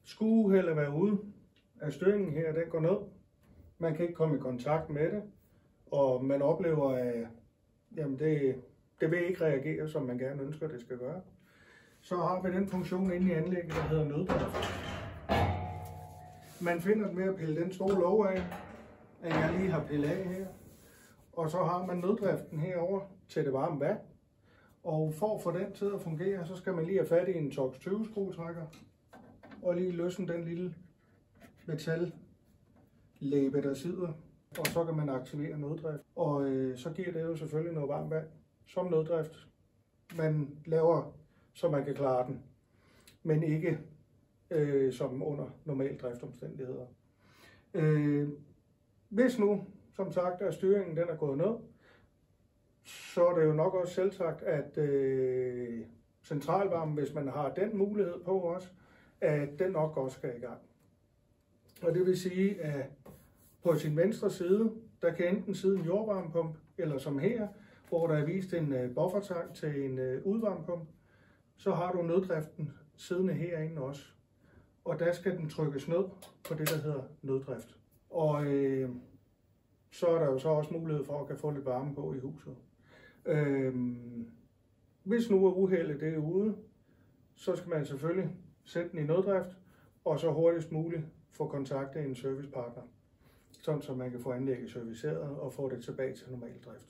Skulle uheldet være ude af styringen her, den går ned. Man kan ikke komme i kontakt med det, og man oplever, at jamen det vil ikke reagere, som man gerne ønsker, det skal gøre. Så har vi den funktion inde i anlægget, der hedder nøddrift. Man finder den ved at pille den store låg af, at jeg lige har pillet af her. Og så har man nøddriften herover til det varme vand. Og for at få den til at fungere, så skal man lige have fat i en Torx 20 skruetrækker og lige løsne den lille metallæbe, der sidder. Og så kan man aktivere nøddrift. Og så giver det jo selvfølgelig noget varmt vand som nøddrift. Man laver, så man kan klare den, men ikke som under normale driftomstændigheder. Hvis nu, som sagt, at styringen den er gået ned, så er det jo nok også selvsagt, at centralvarmen, hvis man har den mulighed på os, at den nok også skal i gang. Og det vil sige, at på sin venstre side, der kan enten sidde en jordvarmepumpe, eller som her, hvor der er vist en buffertank til en udvarmepumpe, så har du nøddriften siddende herinde også. Og der skal den trykkes ned på det, der hedder nøddrift. Og så er der jo så også mulighed for at kan få lidt varme på i huset. Hvis nu er uheldet det er ude, så skal man selvfølgelig sætte den i nøddrift, og så hurtigst muligt få kontaktet en servicepartner, sådan så man kan få anlægget serviceret og få det tilbage til normal drift.